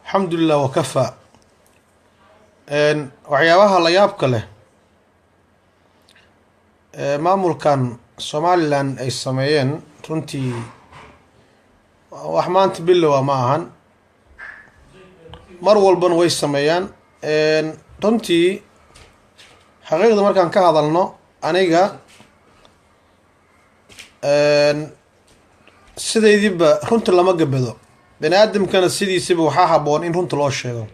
الحمد لله وكفى. waxyaabaha la yaabka leh maamulkan Somaliland ay sameeyeen runtii wax maanta bilow ma ahan, mar walban way sameeyaan. runtii xaqiiqda markaan ka hadalno aniga sidaydiiba runta lama gabado, bani aadamkana sidiisiba waxaa haboon in runta loo sheego.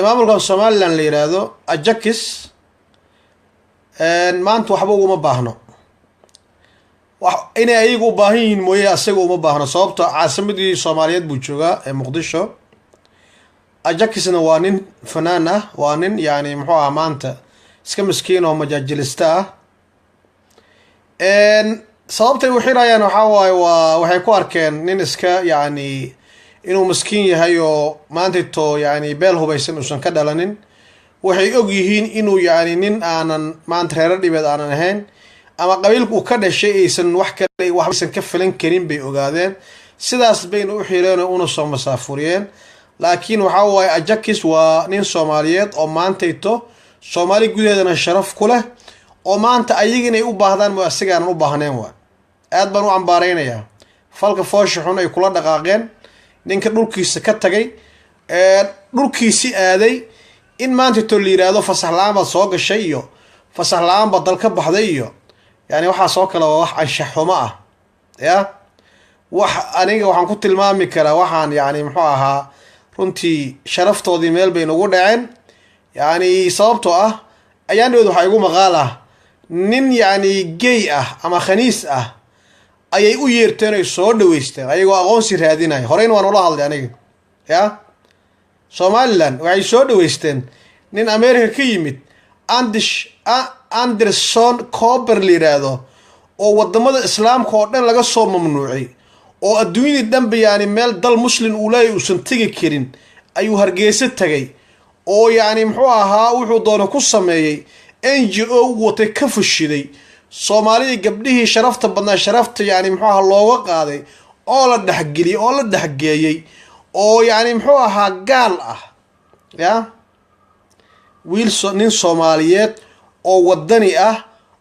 maamulkan Somaliland la yiraahdo Ajax maanta waxba uma baahno, wax inay ayagu u baahan yihiin mooye asaga uma baahno, sababtoo caasimadii Soomaaliyeed buu joogaa ee Muqdisho. Ajaxna waa nin fanaan ah, waa nin yani muxuu ahaa maanta iska miskiin oo majaajilista ah. sababtay u xirayaan waxaa waaye waxay ku arkeen nin iska yani inuu miskiin yahay oo maanta to yani beel hubaysan uusan ka dhalanin. waxay og yihiin inuu yani nin aanan maanta reero dhibeed aanan ahayn, ama qabiilku uu ka dhashay aysan wax kale waxbaysan ka filan karin bay ogaadeen. sidaas bayna u xireen oo una soo masaafuriyeen. laakiin waxaa waaye Ajax waa nin Soomaaliyeed oo maantayto Soomaali gudaheedana sharaf ku leh, oo maanta ayaga inay u baahdaan ma asigaanan u baahneen. waa aad baan u cambaaraynayaa falka foosha xun ay kula dhaqaaqeen ninka dhulkiisa ka tagay, dhulkiisi aaday, in maanta to la yiraahdo fasax la'aan baad soo gashay iyo fasax la'aan baad dal ka baxday iyo yani waxaa soo kala waa wax anshax xumo ah. ya wax aniga waxaan ku tilmaami karaa waxaan yani muxuu ahaa runtii sharaftoodii meel bay nagu dhaceen. yani sababtoo ah ayaandhood waxaa igu maqaal ah nin yani gay ah ama khaniis ah ayay u yeerteen ay soo dhaweysteen ayagoo aqoonsi raadinaya. horeyn waan ula hadlay aniga. ya Somaliland waxay soo dhaweysteen nin America ka yimid, Anderson Cooper la yiraahdo, oo wadamada islaamka oo dhan laga soo mamnuucay, oo adduunyada dhanba yani meel dal muslim uu leeyahay uusan tegi karin ayuu Hargeysa tagay, oo yani muxuu ahaa wuxuu doono ku sameeyay NGO watay ka fashiday Soomaalida gabdhihii sharafta badnaa sharafta yani muxuu ahaa looga qaaday oo la dhaxgeliyay oo la dhaxgeeyay, oo yani muxuu ahaa gaal ah. ya nin Soomaaliyeed oo wadani ah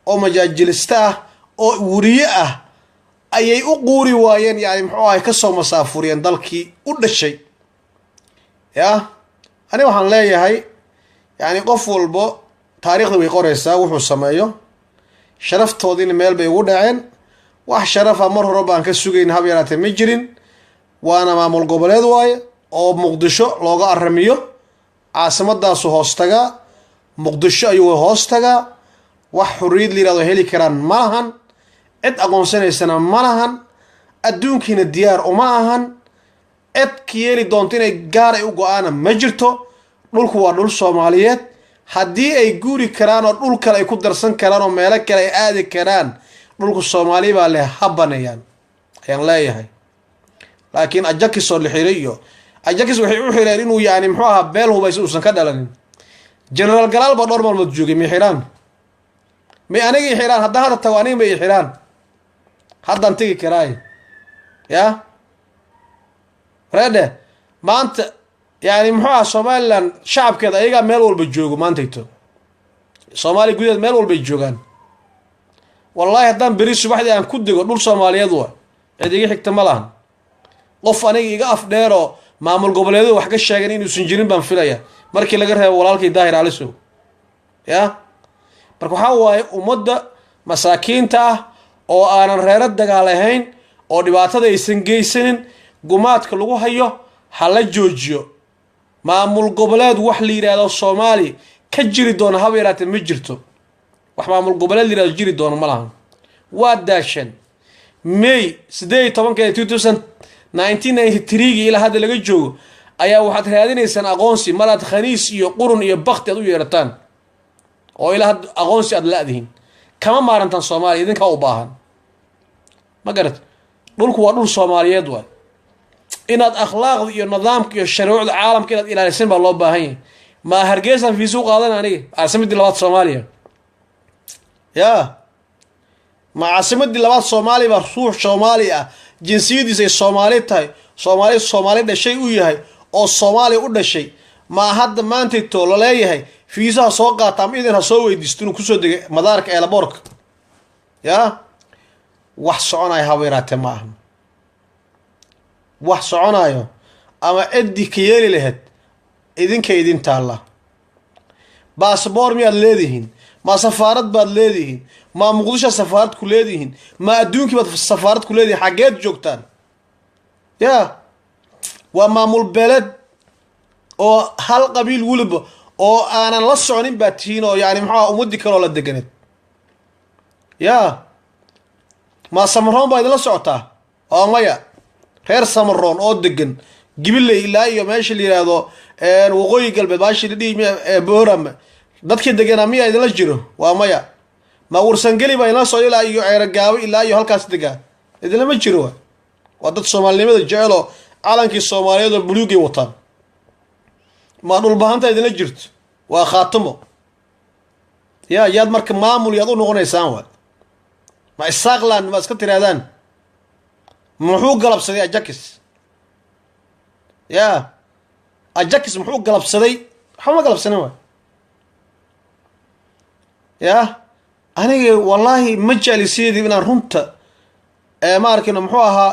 oo majaajilista ah oo wariye ah ayay u quuri waayeen yani muxuu ahaa ka soo masaafuriyeen dalkii u dhashay. ya ani waxaan leeyahay yani qof walbo taariikhda way qoraysaa wuxuu sameeyo. sharaftoodiina meel bay ugu dhaceen. wax sharafa mar hore baan ka sugayn hab yaraatee ma jirin. waana maamul goboleed waaye oo Muqdisho looga aramiyo, caasimadaasu hoos tagaa, Muqdisho ayuu hoos tagaa. wax xurriyad la yiraahdo heli karaan ma lahan, cid aqoonsanaysana ma lahan, adduunkiina diyaar uma ahan, cid ka yeeli doonto inay gaar ay u go-aana ma jirto. dhulku waa dhul Soomaaliyeed. haddii ay guuri karaan oo dhul kale ay ku darsan karaan oo meelo kale ay aadi karaan, dhulku Soomaali baa leh ha baneeyaan ayaan leeyahay. laakiin Ajax oo la xiray iyo Ajax waxay u xireen inuu yani muxuu ahaa beel hubaysan uusan ka dhalanin. General Galaal ba dhowr maalmood joogay ma xiraan, ma aniga xiraan, hadda tago aniga ma xiraan, haddaan tegi karaay. ya reede maanta yani muxuu ahaa Somaliland shacabkeeda ayagaa meel walba joogo maantayto. Soomaali gudaheed meel walbay joogaan. wallahi haddaan beri subaxdii aan ku dego dhul Soomaaliyeed waa cid iga xigta ma lahan. qof aniga iga afdheeroo maamul goboleedu wax ka sheegan inuusan jirin baan filaya markii laga reebo walaalkay Daahir Cali Sow. ya marka waxaa waaye ummadda masaakiinta ah oo aanan reero dagaal ahayn oo dhibaatada aysan geysanin, gumaadka lagu hayo ha la joojiyo. maamul goboleed wax la yiraahdo Soomaali ka jiri doona haba yaraatee ma jirto. wax maamul goboleed la yiraahdo jiri doona ma lahan. waa daashan May 18 1993 ilaa hadda laga joogo ayaa waxaad raadinaysaan aqoonsi maraad khaniis iyo qurun iyo bakti aad u yeerataan, oo ilaa hadda aqoonsi aad laadihiin. kama maarantaan Soomaaliya, idinka u baahan. ma garat dhulku waa dhul Soomaaliyeed waa inaad akhlaaqda iyo nidaamka iyo sharciga caalamka inaad ilaalisan baa loo baahan yahay. ma Hargeysa fiisu qaadan aniga caasimadii labaad Soomaaliya. ya ma caasimadii labaad Soomaaliya baa ruux Soomaali ah jinsiyadiisa ay Soomaali tahay, Soomaali dhashay u yahay oo Soomaaliya u dhashay ma hadda maanta to la leeyahay fiisaha soo qaata ama idin ha soo weydiisto inuu ku soo degay madaarka Eelaboorka ya wax soconay haweeraate ma aha wax soconayo ama ciddi ka yeeli lahayd idinka idin taala baasboor miyaad leedihiin ma safaarad baad leedihiin ma Muqdisho safaarad ku leedihiin ma adduunka baad safaarad ku leedihiin xageed joogtaan ya waa maamul beled oo hal qabiil waliba oo aanan la soconin baa tihiin oo yani maxaa umadi kale oo la deganeed ya ma Samaroon baa idin la socotaa oo maya reer Samaroon oo degan Gibiley ilaa iyo meesha la yiraahdo waqooyi galbeed baashi dhigay Booram dadkii deganaa miyaa idin la jiro waa maya ma Warsangeli baa ina soo ilaa iyo Ceergaabo ilaa iyo halkaas degaa idin ma jiro waa dad Soomaalinimada jecel oo calankii Soomaaliyeed oo buluugay wataan ma dhul bahanta idin la jirto waa khaatimo ya yaad marka maamul yaad u noqonaysaan waa ma Isaaqland ma iska tiraadaan muxuu galabsaday Ajax ya Ajax muxuu galabsaday xuma galabsanay waa ya aniga wallahi ma jecelisidii inaan runta ma arkino muxuu ahaa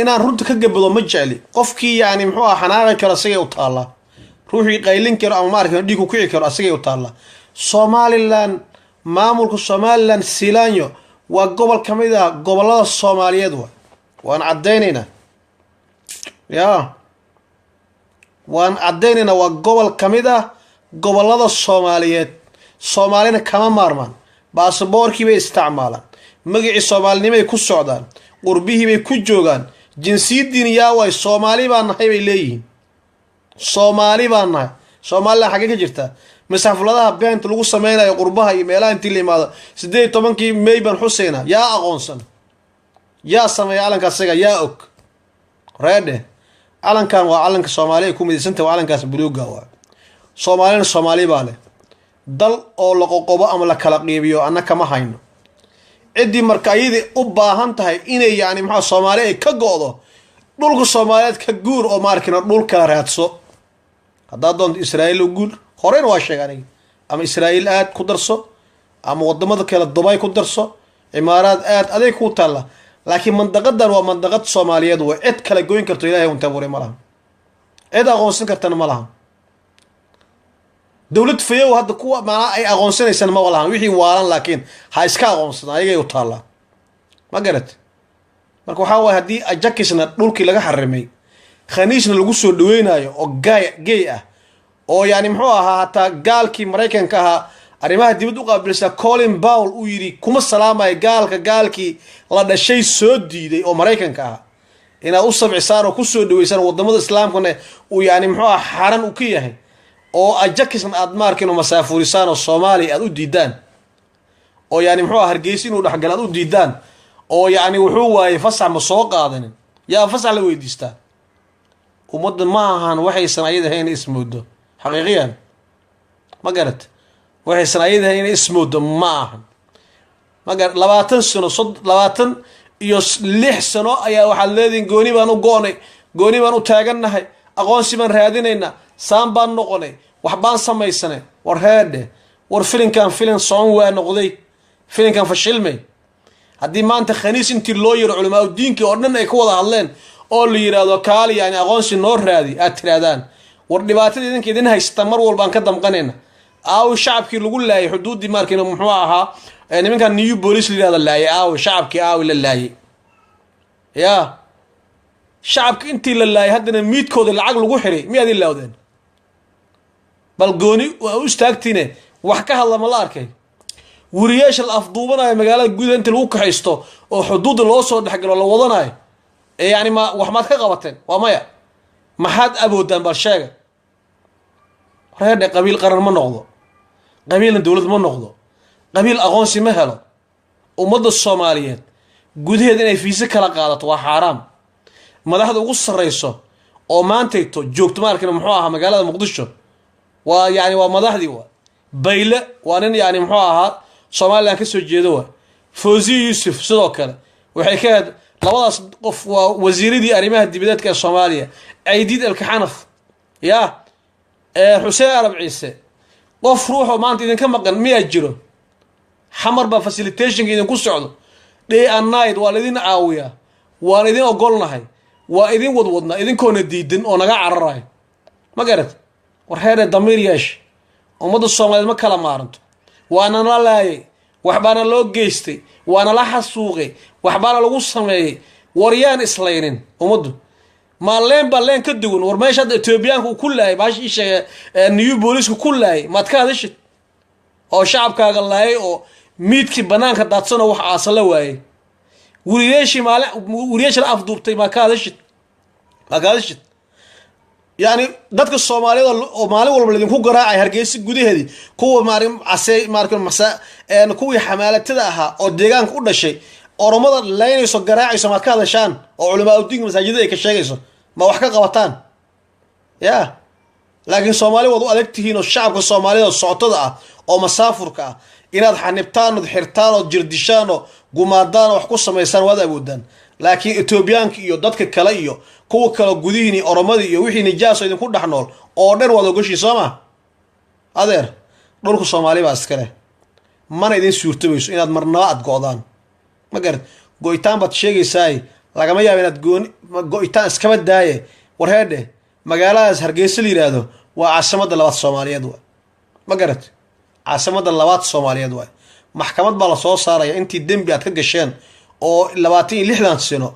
inaan runta ka gabado ma jeceli qofkii yani muxuu ahaa xanaaqi karo asagay u taala ruuxii qaylin karo ama ma arkino dhiig ku kici karo asagay u taala Somaliland maamulka Somaliland Silaanyo waa gobol kamid ah gobolada Soomaaliyeed waan cadeynayna ya waan cadeynayna waa gobol kamid ah gobolada Soomaaliyeed Soomaalina kama maarmaan baasaboorkii bay isticmaalaan magacii Soomaalinimay ku socdaan qurbihii bay ku joogaan jinsiyadiin yaa way Soomaali baan nahay bay leeyihiin Soomaali baan nahay Soomaaliland xagee ka jirta masafladaha beent lagu sameeyo qurbaha iyo meelaha intii la imaado 18kii May ban Xuseena yaa aqoonsan yaa sameeyo calanka asaga yaa og reede calankan waa calanka Soomaaliya ku mideysanta calankaas buluuga waa Soomaalina Soomaali baa leh dal oo la qoqobo ama la kala qiibiyo annaka ma hayno cidii marka ayadii u baahan tahay inay yani maxaa Soomaali ay ka go'do dhulka Soomaaliyeed ka guur oo markina dhulka raadso hadaa doonto Israa'iil u guur horeen waa sheeganay ama Israa'iil aad ku darso ama wadamada kale Dubai ku darso Imaaraad aad aday ku taala laakiin mandaqadan waa mandaqad Soomaaliyeed waa cid kala goyn karto Ilaahay uu tabuuray malaha cid aqoonsan kartana malaha dawlad fayow hadda kuwa ma ay aqoonsanaysan ma walahan wixii waalan laakiin ha iska aqoonsan ayagay u taala ma garat marka waxa way hadii Ajaxna dhulkii laga xarimay khaniisna lagu soo dhaweynayo oo gay ah oo yani muxuu ahaa hataa gaalkii Mareykanka ahaa arrimaha dibad u qaabilsa Colin Powell uu yiri kuma salaamay gaalkii la dhashay soo diiday oo Mareykanka ah ina u sabcisaan oo ku soo dhaweysan wadamada islaamkana uu yani muxuu ahaa xaran u ka yahay oo Ajaxna aad markino masaafurisaan oo Soomaali aad u diidaan oo yani muxuu Hargeysa inuu dhaxgal aad u diidaan oo yani wuxuu waayay fasax ma soo qaadanin yaa fasax la weydiistaa ummadda ma ahan waxay sanayadahayn ismoodo xaqiiqiyan ma garat waxay sanayadahayn ismoodo ma ahan ma garat 20 sano 26 sano ayaa waxa leedin gooni baan u goonay gooni baan u taaganahay aqoonsi baan raadinayna saan baan noqonay wax baan samaysanay war heede war filinkan soon waa noqday filinkan fashilmay hadii maanta khaniis intii loo yiro culimada diinka oo dhan ay ku wada hadleen oo la yiraahdo kaali yani aqoonsi noo raadi aad tiraadaan war dhibaatada idin haysta mar walba aan ka damqanayna aaw shacabkii lagu laayay xuduudii markina muxuu ahaa nimankan new police la yiraahdo laayay aaw shacabkii aaw la laayay ya shacabkii intii la laayay hadana miidkooda lacag lagu xiray miyaad ilaawdeen bal gooni waa u istaagtine wax ka hadla ma la arkay wariyeesha afduubanayo magaalada guud inta lagu kaxaysto oo xuduud loo soo dhaxgalo la wadanayo يعني ما وحماد كقبتين ومايا ما حد أبودان بالشاقة هذا قبيل قرن ما نقضه قبيل الدولة ما نقضه قبيل أغانسي مهلا ومضى الصوماليين قد هذين في سكة قالت وحرام ما ده هذا قصة الرئيسة وما أنت جوكت مارك محوها مقالة مقدشة ويعني وما ده دي بيلة وأنا يعني محوها صوماليين كسر جدوه فوزي يوسف صدق كذا وحكاية labadaas qof waa wasiiradii arrimaha dibadeedka ee Soomaaliya Aydid Alkaxanaf ya Xuseen Arab Ciise qof ruuxo maanta idinka maqan miyaa jiro xamar ba facilitation idinku socdo day and night waa idin caawiya waan idin ogolnahay waa idin wadwadna idinkoona diidan oo naga cararay ma garad war heer damiir yeesh ummadda Soomaaliyeed ma kala maaranto waana la laayay waxbaana loo geystay waana la xasuuqay waxbaana lagu sameeyay waryaan islaynin ummaddu maaleen baleen ka duwan war meesha Etoobiyaanku ku laayay baashi sheegay new police ku laayay maad ka hadashid oo shacabkaaga laayay oo miidkii banaanka daadsano wax aasala waayay wariyeeshi afduubtay ma ka hadashid يعني dadka Soomaaliyeed oo maalin walba idinku garaacay Hargeysa gudaheedii kuwa maarin asay markan masa kuwii xamaalatada ahaa oo deegaanka u dhashay oromada leynayso garaacayso ma ka hadashaan oo culimada u diin masaajidada ay ka sheegayso ma wax ka qabataan ya laakiin Soomaaliyeed wadu adeegtihiin oo shacabka Soomaaliyeed socotada ah oo masaafurka ah inaad xanibtaan oo xirtaan oo jirdishaan oo gumaadaan wax ku sameeysan wada awoodaan laakiin Etoobiyaanka iyo dadka kale iyo kuwa kale gudihiin oromada iyo wixii nijaaso idinku dhaxnool oo dhan wada goshi Soomaa adeer dhulka Soomaaliya baa iska leh mana idin suurtabayso inaad marnaba ad go'daan ma garad go'itaan bad sheegaysaa lagama yaabo inaad go'itaan iska badaaye war heede magaaladaas Hargeysa liiraado waa caasimada labaad Soomaaliyeed ma garad caasimada labaad Soomaaliyeed waa maxkamad baa la soo saaraya intii dambi aad ka gasheen oo 26 sano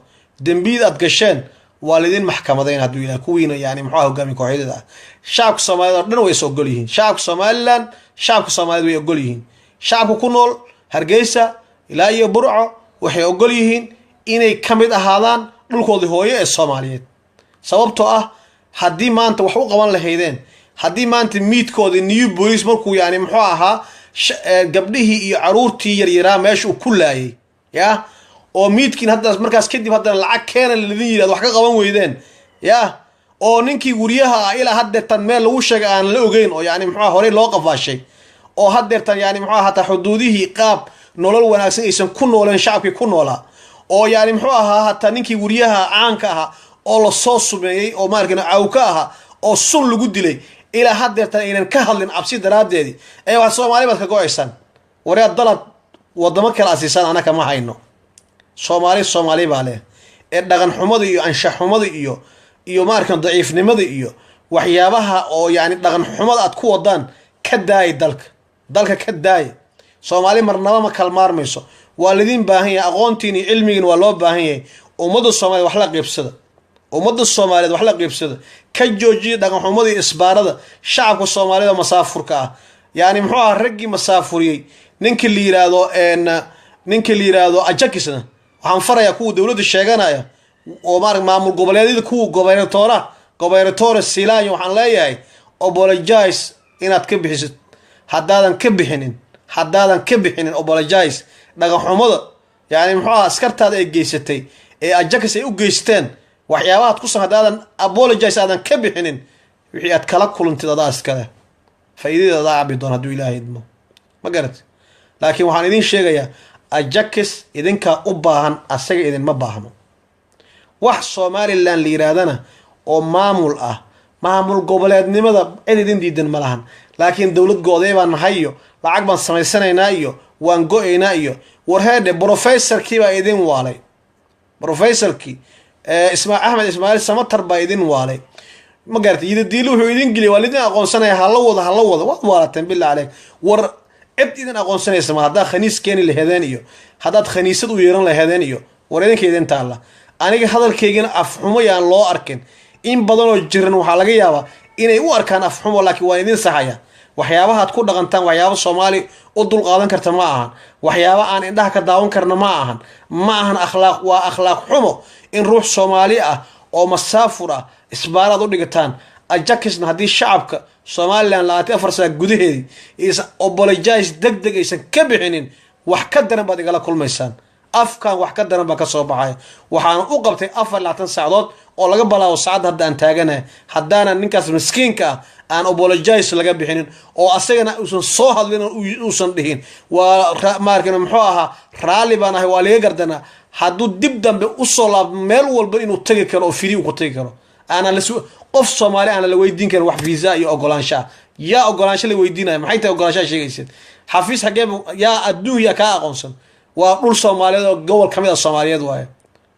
dambiid aad gasheen والدين محكمتين هادو إلى كوين يعني محاها قامي كوحيدة ده شعب الصومالي دنا ويسوقليهن شعب الصومالي شعب الصومالي ويقوليهن شعب كنول هرجيسة إلى أي برعة وحيقوليهن إني كمد أهالان للكل هوية الصوماليات سببته حدي ما أنت وحوق قبل لهيدين حدي ما أنت ميت كود النيو بوليس مركو يعني محاها قبله عرورتي يريرا ماشي وكلها يا oo miidkiin hadda markaas kadib hadda lacag keenan ladin yiraahdo wax ka qaban weydeen ya oo ninkii guriyaha ila haddeertan meel lagu sheegay aan la ogeyn oo yani muxuu hore loo qafaashay oo haddeertan yani muxuu hata xuduudihii qaab nolol wanaagsan aysan ku nooleen shacabkii ku noolaa oo yani muxuu ahaa hata ninkii guriyaha caanka ah oo la soo sumeeyay oo maarkana caawka ah oo sun lagu dilay ila haddeertan inaan ka hadlin absi daraadeedii ay wax Soomaaliyeed ka go'aysan wariya dalad wadamo kala asiisan anaka ma hayno Soomaali baa leh ee dhaqan xumada iyo anshax xumada iyo markan daciifnimada iyo waxyaabaha oo yani dhaqan xumada aad ku wadaan ka daay dalka ka daay Soomaali marnaba ma kalmaarmayso waalidin baahan yahay aqoontiin iyo cilmigiin waa loo baahan yahay ummadda Soomaaliyeed wax la qeybsada ka joojiyo dhaqan xumada iyo isbaarada shacabka Soomaaliyeed masaafurka ah yani muxuu ahaa ragii masaafuriyay ninkii la yiraahdo ajakisna waxaan farayaa kuwa dawladda sheeganaya oo maamul goboleedyada kuwa gobernatora Silaayo waxaan leeyahay apologize inaad ka bixisid haddaadan ka bixinin apologize dhaqan xumada yani muxuu askartaada ay geysatay ee ajakis ay u geysteen waxyaabaha aad ku san haddaadan apologize aadan ka bixinin wixii aad kala kulantid adaa iskale faa'iidadeeda aabi doon hadduu Ilaahay idmo ma garad laakiin waxaan idin sheegayaa ajakis idinka u baahan asaga idin ma baahno wax Somaliland liiraadana oo maamul goboleednimada cid idin diidan ma lahan laakiin dawlad gooday baan nahayo lacag baan sameysanaynaa iyo waan go'aynaa iyo warheede professorkii baa idin waalay professorkii Ahmed Ismaaciil Samatar baa idin waalay ma gaartay diilu wuxuu idin gilay walidin aqoonsanaya hala wada wad waalateen bilaa alayk war cid idin aqoonsanaysa ma hadda khaniis keeni lahaydeen iyo haddaad khaniisad u yeeran lahaydeen iyo war idinkeedin taala aniga hadalkeygina afxumo yaan loo arkin in badan oo jiran waxa laga yaabaa inay u arkaan afxumo laakiin waa idin saxaya waxyaabaha aad ku dhaqantaan waxyaabo Soomaali u dul qaadan karta ma ahan waxyaabo aan indhaha ka daawan karna ma ahan akhlaaq waa akhlaaq xumo in ruux Soomaali ah oo masaafur ah isbaarad u dhigataan ajakisna haddii shacabka Somaliland 24 saac gudaheedii is apologize degdeg aysan ka bixinin wax ka daran baad igala kulmaysaan afkaan wax ka daran baa ka soo baxay waxaan u qabtay 24 saacadood oo laga balaawo saacad hadda aan taaganahay haddaana ninkaas miskiinka aan apologize laga bixinin oo asagana uusan soo hadlin uusan dhihin waa maarkan muxuu ahaa raali baan ahay waa laga gardanaa hadduu dib dambe usoo laabto meel walba inuu tagi karo oo firi uu ku tagi karo aanan qof Soomaali aan la weydiin karin wax visa iyo ogolaanshaha yaa ogolaansho la weydiinaya maxay tahay ogolaanshaha sheegaysid xafiis xagee yaa adduunka ka aqoonsan waa dhul Soomaaliyeed oo gobol kamid ah Soomaaliyeed waaye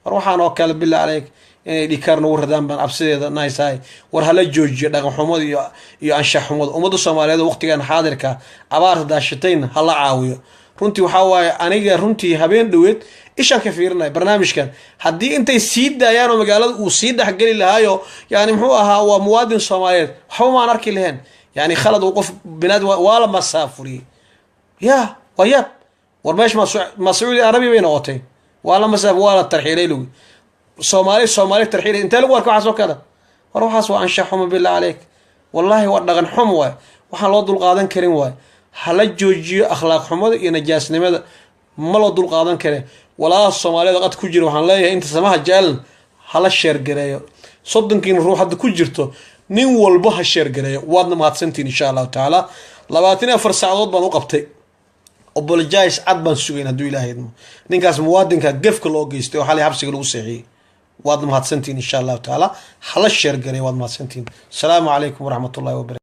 war waxaan oo kale bilaa alayk inay dhikarno waradaan baan absideeda naysaay war hala joojiyo dhaqan xumada iyo anshax xumada ummadda Soomaaliyeed waqtigan xaadirka abaarta daashitayna hala caawiyo runtii waxa waaye aniga runtii habeen dhaweed ishaan ka fiirinay barnaamijkan haddii intay sii daayaan oo magaalada uu sii dhaxgali lahaayo yani muxuu ahaa waa muwaadin Soomaaliyeed waxba ma arki lahayn yani khalad uu qof binaad wala masaafuri ya wayab war meesh ma Saudi Arabia bay noqotay wala masaaf wala tarxiilay lugu Soomaali tarxiilay inta lagu arko waxaas oo kale war waxaas waa anshax xumo bilaa alayk wallahi waa dhaqan xumo waay waxaan loo dul qaadan karin waay hala joojiyo akhlaaq xumada iyo najaasnimada ma loo dul qaadan kare walaa Soomaaliyeed qad ku jiro waxaan leeyahay inta samaha jecel hala sheer gareeyo soddonkiin ruux hadda ku jirto nin walba ha sheer gareeyo waadna mahadsantiin insha Allah taala 24 saacadood baan u qabtay apologize cad baan sugayn hadduu Ilaahay idmo ninkaas muwaadinka gefka loo geystay oo xalay habsiga lagu seexiyay waadna mahadsantiin insha Allah taala hala sheer gareeyo waad mahadsantiin. Assalaamu calaykum waraxmatullaahi wabarakaatuh.